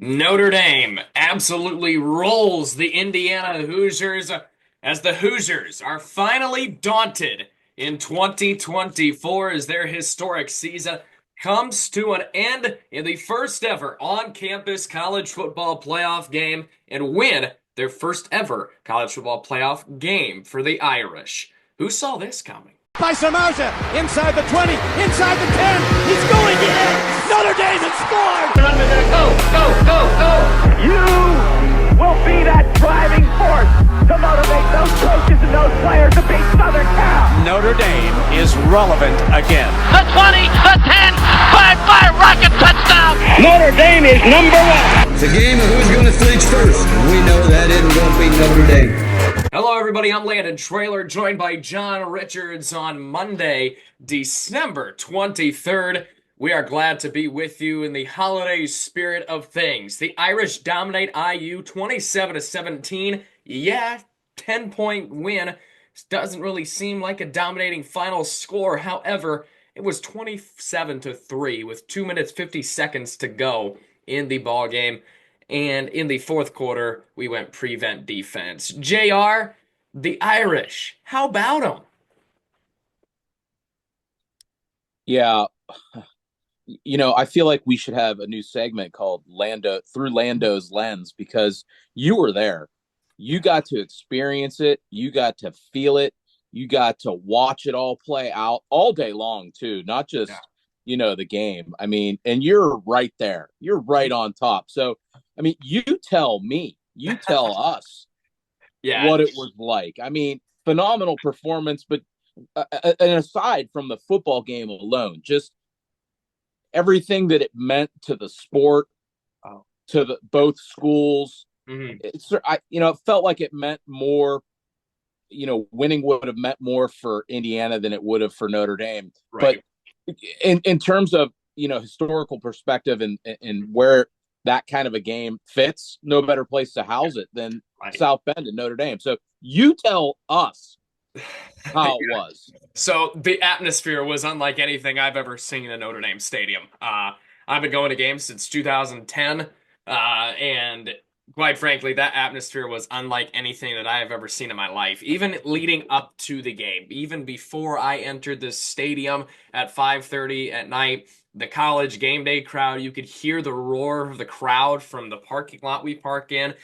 Notre Dame absolutely rolls the Indiana Hoosiers as the Hoosiers are finally daunted in 2024 as their historic season comes to an end in the first ever on-campus college football playoff game and win their first ever college football playoff game for the Irish. Who saw this coming? By Samaja, inside the 20, inside the 10, he's going in! Notre Dame has scored! Go! You will be that driving force to motivate those coaches and those players to beat Southern Cal! Notre Dame is relevant again. The 20, the 10, 5-5 rocket touchdown! Notre Dame is number one! It's a game of who's going to flinch first. We know that it won't be Notre Dame. Hello, everybody. I'm Landen Trailer, joined by John Richards on Monday, December 23rd. We are glad to be with you in the holiday spirit of things. The Irish dominate IU 27-17. Yeah, 10-point win. Doesn't really seem like a dominating final score. However, it was 27-3 with 2 minutes 50 seconds to go in the ball game. And in the fourth quarter, we went prevent defense. JR, the Irish, how about them? Yeah, I feel like we should have a new segment called Through Lando's Lens, because you were there. You got to experience it. You got to feel it. You got to watch it all play out all day long, too, not just, the game. I mean, and you're right there. You're right on top. So, I mean, you tell us what it was like. I mean, phenomenal performance, but and aside from the football game alone, just everything that it meant to the sport, to both schools. Mm-hmm. It felt like it meant more. Winning would have meant more for Indiana than it would have for Notre Dame. Right. But in terms of historical perspective and where that kind of a game fits, no better place to house it than South Bend and Notre Dame. So you tell us how it was. So the atmosphere was unlike anything I've ever seen in Notre Dame Stadium. I've been going to games since 2010, and quite frankly, that atmosphere was unlike anything that I have ever seen in my life. Even leading up to the game, even before I entered the stadium at 5:30 at night, the college game day crowd, you could hear the roar of the crowd from the parking lot we park in.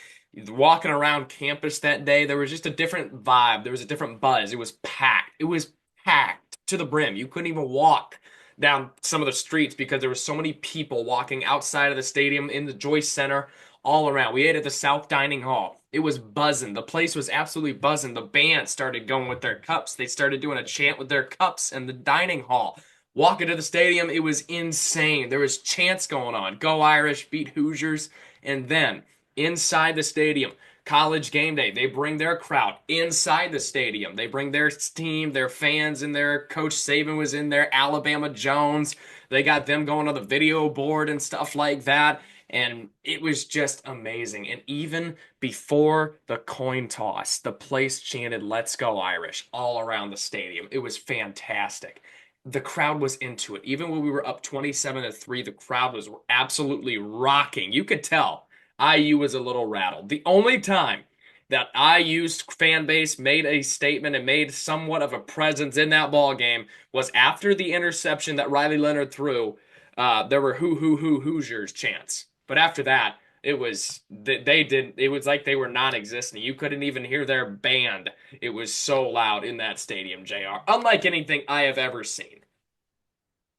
Walking around campus that day, there was just a different vibe. There was a different buzz. It was packed. It was packed to the brim. You couldn't even walk down some of the streets because there were so many people walking outside of the stadium, in the Joyce Center, all around. We ate at the South Dining Hall. It was buzzing. The place was absolutely buzzing. The band started going with their cups. They started doing a chant with their cups in the dining hall. Walking to the stadium, it was insane. There was chants going on. Go Irish, beat Hoosiers. And then inside the stadium, college game day, they bring their crowd inside the stadium. They bring their team, their fans in there. Coach Saban was in there, Alabama Jones. They got them going on the video board and stuff like that. And it was just amazing. And even before the coin toss, the place chanted, "Let's go Irish," all around the stadium. It was fantastic. The crowd was into it. Even when we were up 27-3, the crowd was absolutely rocking. You could tell IU was a little rattled. The only time that IU's fan base made a statement and made somewhat of a presence in that ball game was after the interception that Riley Leonard threw. There were Hoosiers chants. But after that, it was like they were non-existent. You couldn't even hear their band. It was so loud in that stadium, JR. Unlike anything I have ever seen.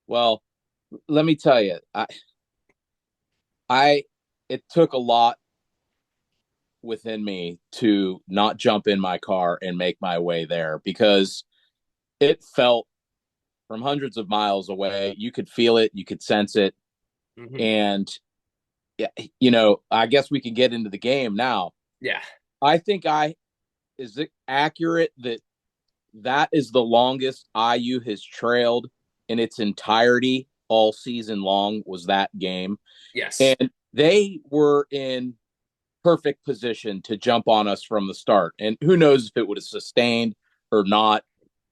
Well, let me tell you, it took a lot within me to not jump in my car and make my way there, because it felt from hundreds of miles away. You could feel it, you could sense it. Mm-hmm. And I guess we can get into the game now. Yeah. I think is it accurate that is the longest IU has trailed in its entirety all season long, was that game? Yes. And they were in perfect position to jump on us from the start. And who knows if it would have sustained or not.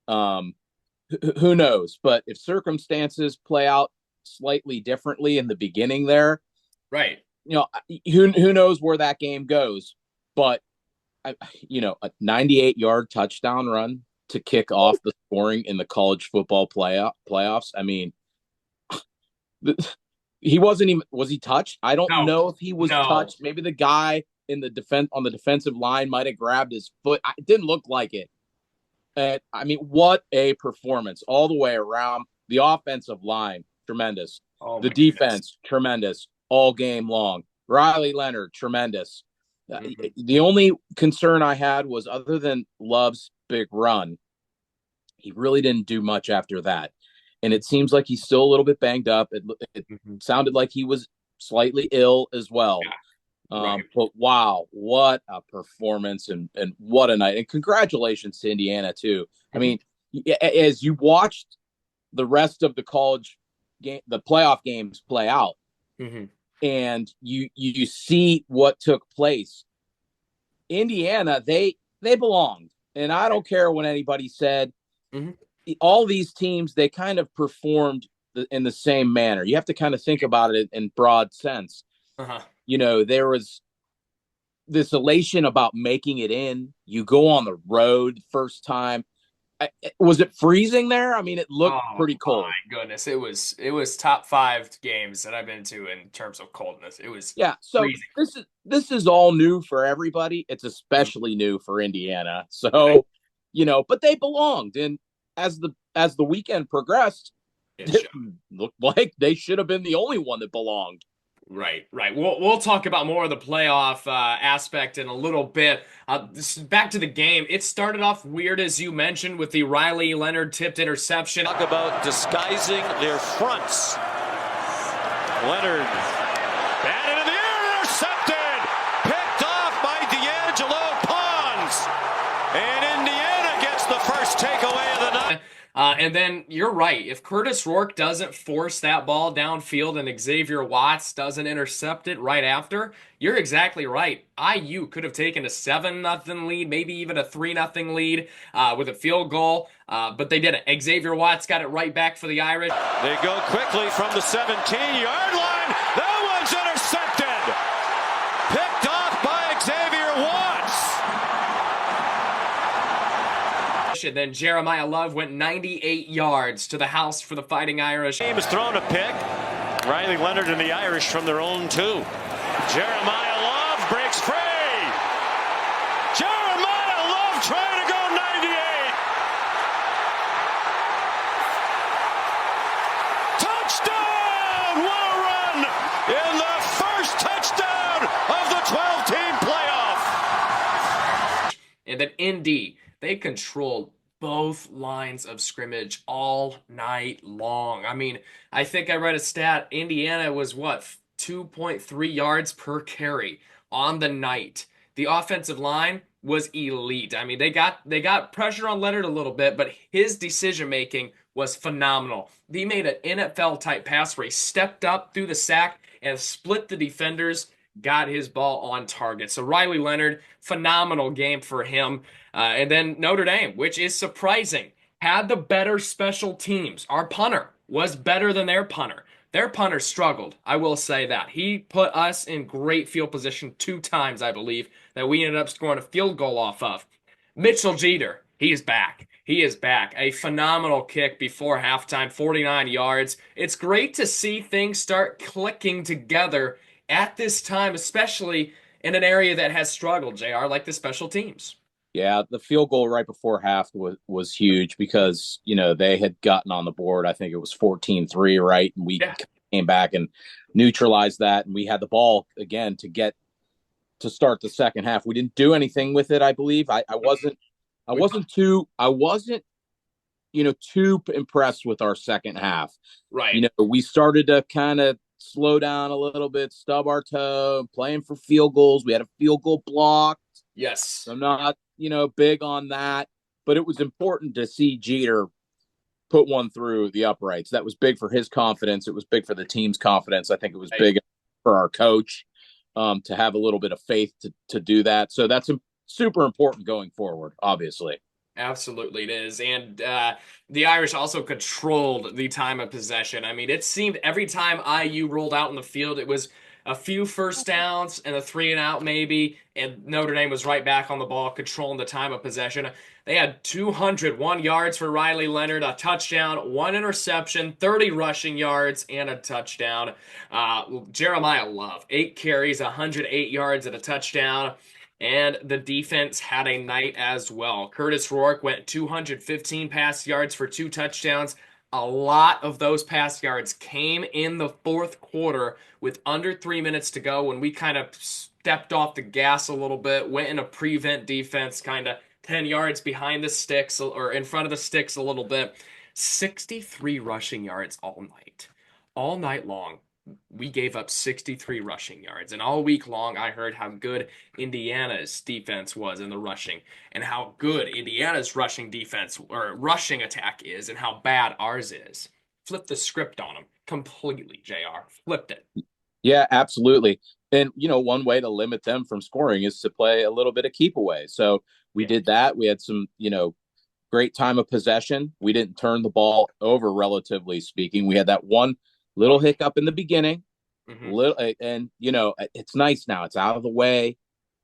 Who knows? But if circumstances play out slightly differently in the beginning there, right, who knows where that game goes, but a 98-yard touchdown run to kick off the scoring in the college football playoffs. I mean, he wasn't even, was he touched? I don't No, know if he was no. touched. Maybe the guy in the defensive line might have grabbed his foot. It didn't look like it. I mean, what a performance all the way around. The offensive line, tremendous. Oh The my goodness. defense, tremendous all game long. Riley Leonard, tremendous. Mhm. The only concern I had was, other than Love's big run, he really didn't do much after that. And it seems like he's still a little bit banged up. It Mhm. sounded like he was slightly ill as well. Yeah, right. But wow, what a performance, and what a night. And congratulations to Indiana, too. I Mhm. mean, as you watched the rest of the college game, the playoff games play out, Mhm. and you see what took place. Indiana, they belonged. And I don't care what anybody said. Mhm. All these teams, they kind of performed in the same manner. You have to kind of think about it in broad sense. Uh-huh. There was this elation about making it in. You go on the road first time. Was it freezing there? I mean, it looked Oh pretty cold. my goodness. It was top 5 games that I've been to in terms of coldness. It was Yeah, so freezing. this is all new for everybody. It's Mhm. especially new for Indiana. Right. So, but they belonged. And as the weekend progressed, It it showed. looked like they should have been the only one that belonged. Right, right. We'll talk about more of the playoff aspect in a little bit. Back to the game. It started off weird, as you mentioned, with the Riley Leonard tipped interception. Talk about disguising their fronts. Leonard batted in the air, intercepted, picked off by D'Angelo Pons, and Indiana gets the first takeaway of the night. And then you're right. If Curtis Rourke doesn't force that ball downfield and Xavier Watts doesn't intercept it right after, you're exactly right. IU could have taken a 7-0 lead, maybe even a 3-0 lead with a field goal, but they didn't. Xavier Watts got it right back for the Irish. They go quickly from the 17-yard line. That one's intercepted. Picked off by Xavier Watts. And then Jeremiah Love went 98 yards to the house for the Fighting Irish. Team has thrown a pick. Riley Leonard and the Irish from their own 2. Jeremiah Love breaks free. Jeremiah Love trying to go 98. Touchdown! What a run! In the first touchdown of the 12-team playoff. And then Indy, they controlled both lines of scrimmage all night long. I mean, I think I read a stat. Indiana was what, 2.3 yards per carry on the night. The offensive line was elite. I mean, they got pressure on Leonard a little bit, but his decision making was phenomenal. He made an NFL type pass where he stepped up through the sack and split the defenders, got his ball on target. So Riley Leonard, phenomenal game for him. And then Notre Dame, which is surprising, had the better special teams. Our punter was better than their punter. Their punter struggled, I will say that. He put us in great field position 2 times, I believe, that we ended up scoring a field goal off of. Mitchell Jeter, he's back. He is back. A phenomenal kick before halftime, 49 yards. It's great to see things start clicking together at this time, especially in an area that has struggled, JR, like the special teams. Yeah, the field goal right before half was huge because, they had gotten on the board. I think it was 14-3, right? And we Yeah. came back and neutralized that. And we had the ball again to start the second half. We didn't do anything with it, I believe. I wasn't too impressed with our second half. Right. We started to kind of slow down a little bit, stub our toe, playing for field goals. We had a field goal block. Yes. I'm not, big on that, but it was important to see Jeter put one through the uprights. That was big for his confidence. It was big for the team's confidence. I think it was big for our coach to have a little bit of faith to do that. So that's super important going forward, obviously. Absolutely it is. And the Irish also controlled the time of possession. I mean, it seemed every time IU rolled out in the field, it was a few first downs and a 3-and-out maybe, and Notre Dame was right back on the ball, controlling the time of possession. They had 201 yards for Riley Leonard, a touchdown, 1 interception, 30 rushing yards, and a touchdown. Jeremiah Love, 8 carries, 108 yards, and a touchdown. And the defense had a night as well. Curtis Rourke went 215 pass yards for 2 touchdowns. A lot of those pass yards came in the fourth quarter with under 3 minutes to go when we kind of stepped off the gas a little bit, went in a prevent defense, kind of 10 yards behind the sticks or in front of the sticks a little bit. 63 rushing yards all night. All night long, we gave up 63 rushing yards. And all week long, I heard how good Indiana's defense was in the rushing and how good Indiana's rushing defense or rushing attack is and how bad ours is. Flipped the script on them completely, JR. Flipped it. Yeah, absolutely. And, one way to limit them from scoring is to play a little bit of keep away. So we did that. We had some, great time of possession. We didn't turn the ball over, relatively speaking. We had that one little hiccup in the beginning. And, it's nice now. It's out of the way.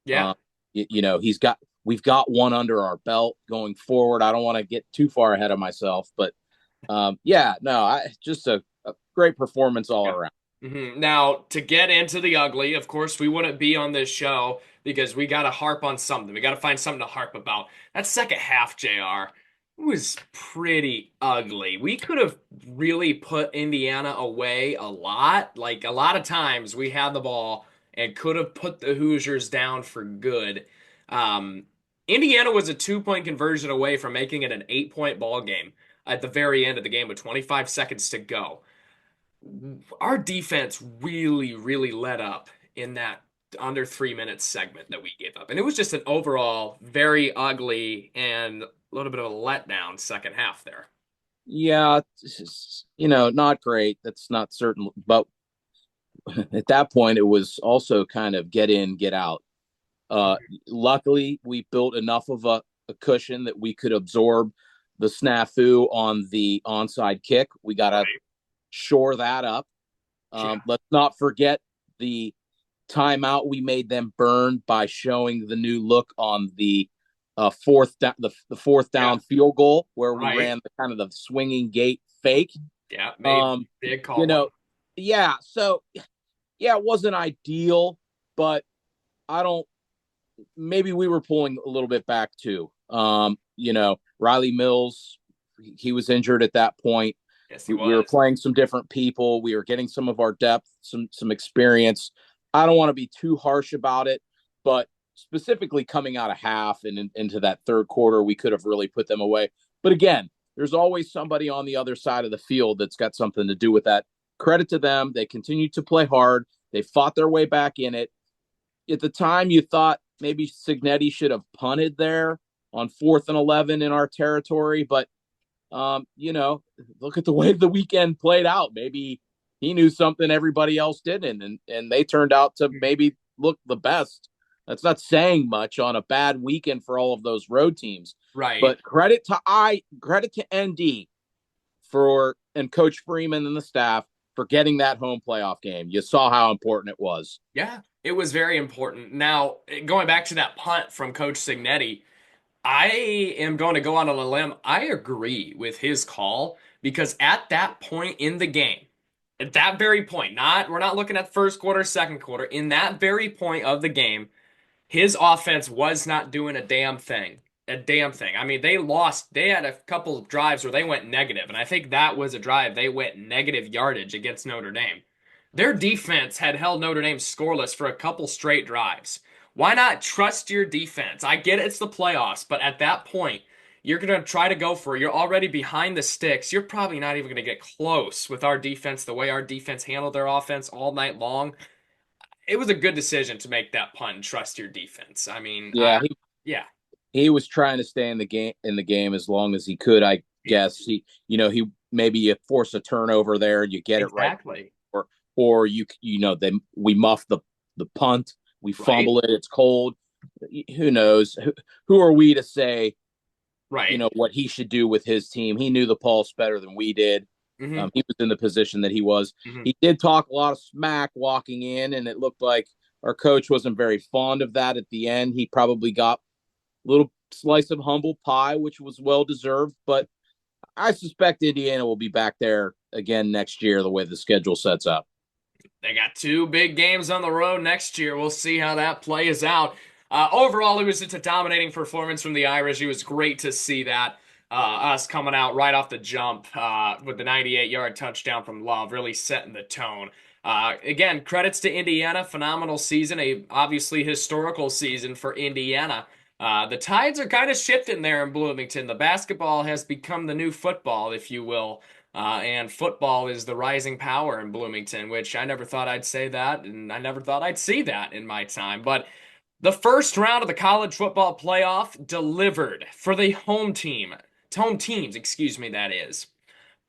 Yeah. We've got one under our belt going forward. I don't want to get too far ahead of myself, but just a great performance all around. Now, to get into the ugly, of course, we wouldn't be on this show because we got to harp on something. We got to find something to harp about. That second half, JR, was pretty ugly. We could have really put Indiana away a lot. Like, a lot of times we had the ball and could have put the Hoosiers down for good. Indiana was a 2-point conversion away from making it an 8-point ball game at the very end of the game with 25 seconds to go. Our defense really, really let up in that under 3 minute segment that we gave up. And it was just an overall very ugly and a little bit of a letdown second half there. Yeah, not great. That's not certain. But at that point, it was also kind of get in, get out. Luckily, we built enough of a cushion that we could absorb the snafu on the onside kick. We got to shore that up. Let's not forget the timeout we made them burn by showing the new look on the fourth down field goal where we ran the kind of the swinging gate fake. Yeah, made big call. So it wasn't ideal, but maybe we were pulling a little bit back too. Riley Mills, he was injured at that point. Yes, we were playing some different people. We were getting some of our depth, some experience. I don't want to be too harsh about it, but specifically coming out of half and into that third quarter, we could have really put them away. But again, there's always somebody on the other side of the field that's got something to do with that. Credit to them. They continued to play hard. They fought their way back in it. At the time, you thought maybe Cignetti should have punted there on 4th and 11 in our territory, but look at the way the weekend played out. Maybe he knew something everybody else didn't, and they turned out to maybe look the best. That's not saying much on a bad weekend for all of those road teams. Right. But credit to ND and Coach Freeman and the staff for getting that home playoff game. You saw how important it was. Yeah, it was very important. Now, going back to that punt from Coach Cignetti, I am going to go on a limb. I agree with his call because at that point in the game, at that very point, we're not looking at first quarter, second quarter, in that very point of the game, his offense was not doing a damn thing. I mean, they had a couple of drives where they went negative, and I think that was a drive they went negative yardage against Notre Dame. Their defense had held Notre Dame scoreless for a couple straight drives. Why not trust your defense? I get it's the playoffs, but at that point, you're going to try to go for it. You're already behind the sticks. You're probably not even going to get close with our defense, the way our defense handled their offense all night long. It was a good decision to make that punt and trust your defense. I mean, he was trying to stay in the game as long as he could. I guess he maybe you force a turnover there and you get it right, or we muff the punt. We fumble it. It's cold. Who knows? Who are we to say, what he should do with his team? He knew the pulse better than we did. Hmm. He was in the position that he was. Hmm. He did talk a lot of smack walking in, and it looked like our coach wasn't very fond of that at the end. He probably got a little slice of humble pie, which was well deserved. But I suspect Indiana will be back there again next year, the way the schedule sets up. They got two big games on the road next year. We'll see how that plays out. Overall, it was just a dominating performance from the Irish. It was great to see that. Us coming out right off the jump with the 98-yard touchdown from Love, really setting the tone. Again, credits to Indiana. Phenomenal season, a obviously historical season for Indiana. The tides are kind of shifting there in Bloomington. The basketball has become the new football, if you will. And football is the rising power in Bloomington, which I never thought I'd say that, and I never thought I'd see that in my time. But the first round of the college football playoff delivered for the home teams, excuse me, that is.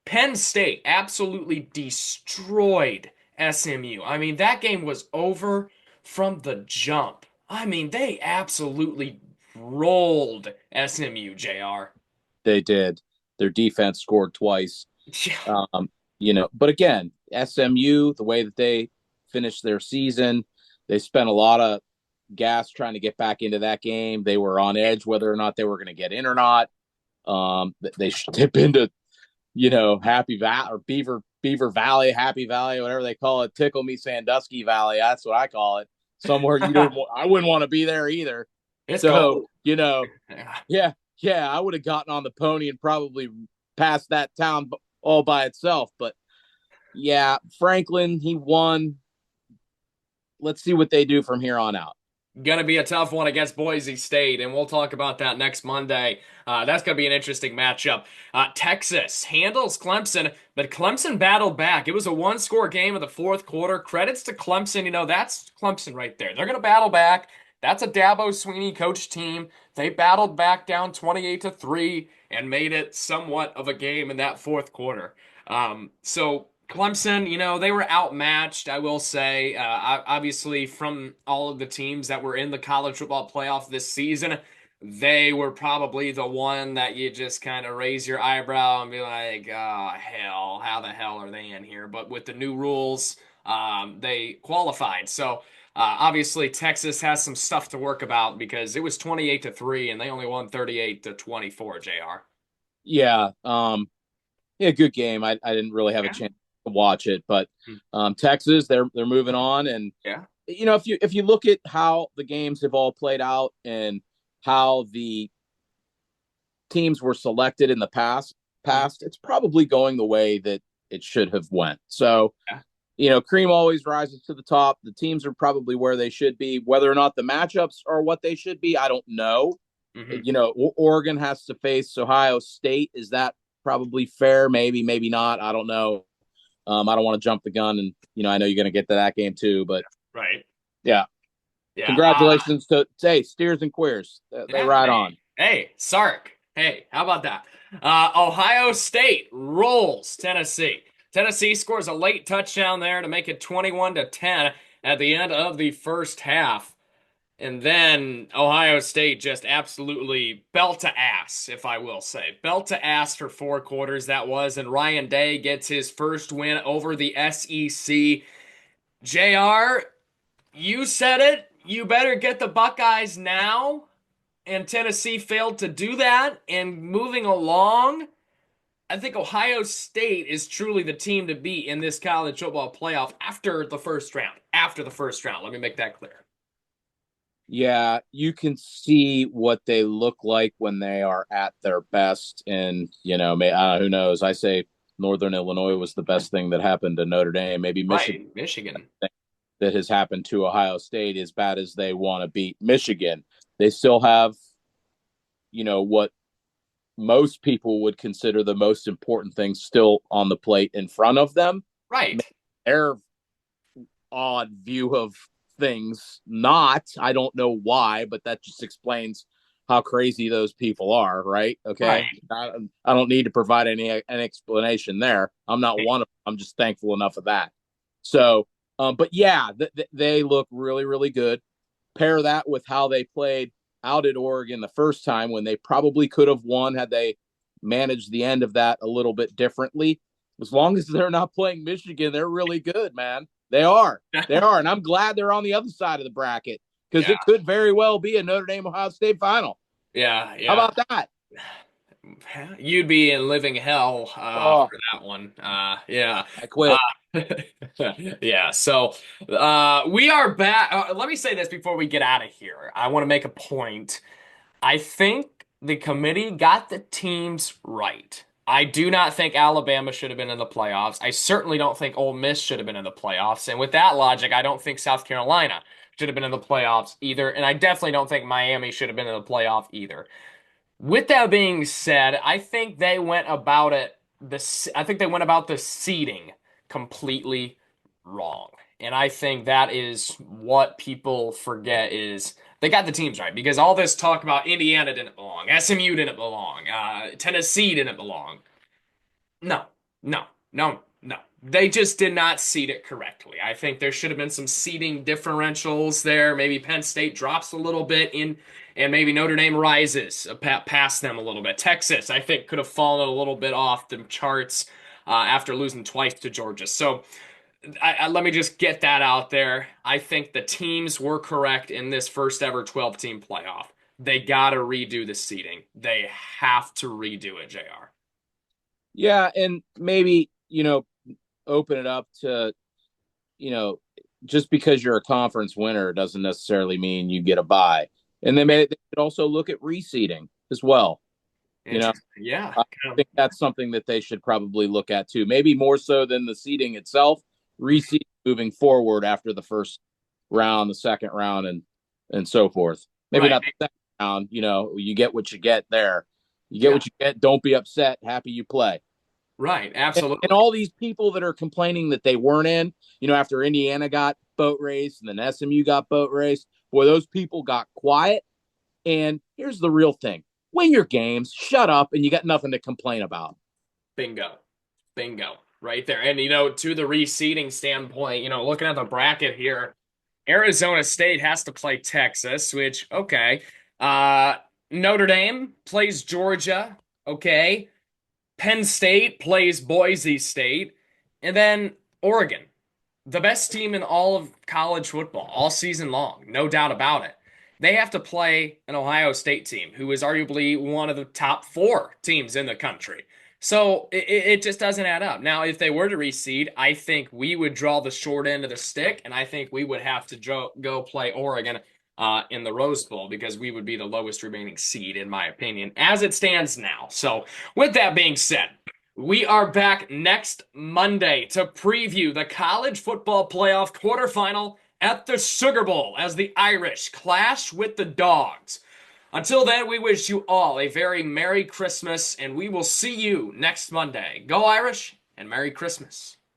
Penn State absolutely destroyed SMU. I mean, that game was over from the jump. I mean, they absolutely rolled SMU, JR. They did. Their defense scored twice. Yeah. But again, SMU, the way that they finished their season, they spent a lot of gas trying to get back into that game. They were on edge whether or not they were going to get in or not. They dip into, Happy Valley or Beaver Valley, Happy Valley, whatever they call it, Tickle Me Sandusky Valley. That's what I call it. Somewhere I wouldn't want to be there either. It's So, cold. yeah, I would have gotten on the pony and probably passed that town all by itself. But yeah, Franklin, he won. Let's see what they do from here on out. Gonna be a tough one against Boise State, and we'll talk about that next Monday. That's gonna be an interesting matchup. Texas handles Clemson, but Clemson battled back. It was a one-score game in the fourth quarter. Credits to Clemson. That's Clemson right there. They're gonna battle back. That's a Dabo Swinney coach team. They battled back down 28-3 and made it somewhat of a game in that fourth quarter. So Clemson, they were outmatched, I will say. Obviously, from all of the teams that were in the college football playoff this season, they were probably the one that you just kind of raise your eyebrow and be like, oh, hell, how the hell are they in here? But with the new rules, they qualified. So obviously, Texas has some stuff to work about because it was 28-3 and they only won 38-24, JR. Yeah, good game. I didn't really have a chance to watch it, but Texas, they're moving on, and Yeah. if you look at how the games have all played out and how the teams were selected in the past, it's probably going the way that it should have went. So, cream always rises to the top. The teams are probably where they should be. Whether or not the matchups are what they should be, I don't know. Oregon has to face Ohio State. Is that probably fair? Maybe not. I don't know. I don't want to jump the gun, and I know you're going to get to that game too. But Right. yeah. Congratulations to Steers and Queers. They ride on. Hey, Sark. Hey, how about that? Ohio State rolls Tennessee. Tennessee scores a late touchdown there to make it 21-10 at the end of the first half. And then Ohio State just absolutely belt to ass, if I will say. Belt to ass for 4 quarters, that was. And Ryan Day gets his first win over the SEC. JR, you said it. You better get the Buckeyes now. And Tennessee failed to do that. And moving along, I think Ohio State is truly the team to beat in this college football playoff after the first round. Let me make that clear. Yeah, you can see what they look like when they are at their best. And, who knows? I say Northern Illinois was the best thing that happened to Notre Dame. Maybe Michigan. Right, Michigan. That has happened to Ohio State, as bad as they want to beat Michigan. They still have, what most people would consider the most important thing still on the plate in front of them. Right. Their odd view of things, I don't know why, but that just explains how crazy those people are, right? Okay. Right. I don't need to provide an explanation there. I'm not one of them. I'm just thankful enough of that. So, but yeah, they look really, really good. Pair that with how they played out at Oregon the first time when they probably could have won had they managed the end of that a little bit differently. As long as they're not playing Michigan, they're really good, man. They are. They are. And I'm glad they're on the other side of the bracket because Yeah, it could very well be a Notre Dame Ohio State final. yeah, How yeah. about that? You'd be in living hell Oh, for that one. Yeah. I Uh, quit. yeah. So we are back. Let me say this before we get out of here. I want to make a point. I think the committee got the teams right. I do not think Alabama should have been in the playoffs. I certainly don't think Ole Miss should have been in the playoffs. And with that logic, I don't think South Carolina should have been in the playoffs either. And I definitely don't think Miami should have been in the playoff either. With that being said, I think they went about it I think they went about the seeding completely wrong. And I think that is what people forget is they got the teams right because all this talk about Indiana didn't belong, SMU didn't belong, Tennessee didn't belong. No, no, no, no. They just did not seed it correctly. I think there should have been some seeding differentials there. Maybe Penn State drops a little bit in, and maybe Notre Dame rises past them a little bit. Texas, I think, could have fallen a little bit off the charts after losing twice to Georgia. So let me just get that out there. I think the teams were correct in this first ever 12-team playoff. They got to redo the seeding. They have to redo it, JR. Yeah, and maybe, open it up to, you know, just because you're a conference winner doesn't necessarily mean you get a bye. And they could also look at reseeding as well. Yeah. I think that's something that they should probably look at too. Maybe more so than the seeding itself, reseed moving forward after the first round, the second round, and so forth. Maybe Right. not the second round. You get what you get there. You get what you get. Don't be upset. Happy you play. Right, And, absolutely. and all these people that are complaining that they weren't in, after Indiana got boat race and then SMU got boat race, boy, those people got quiet. And here's the real thing: win your games, shut up, and you got nothing to complain about. Bingo. Bingo. Right there. And, to the reseeding standpoint, looking at the bracket here, Arizona State has to play Texas, which, okay. Notre Dame plays Georgia, okay. Penn State plays Boise State, and then Oregon, the best team in all of college football all season long, no doubt about it. They have to play an Ohio State team who is arguably one of the top 4 teams in the country. So it just doesn't add up. Now, if they were to reseed, I think we would draw the short end of the stick, and I think we would have to go play Oregon in the Rose Bowl because we would be the lowest remaining seed, in my opinion, as it stands now. So, with that being said, we are back next Monday to preview the college football playoff quarterfinal at the Sugar Bowl as the Irish clash with the Dogs. Until then, we wish you all a very Merry Christmas, and we will see you next Monday. Go Irish, and Merry Christmas.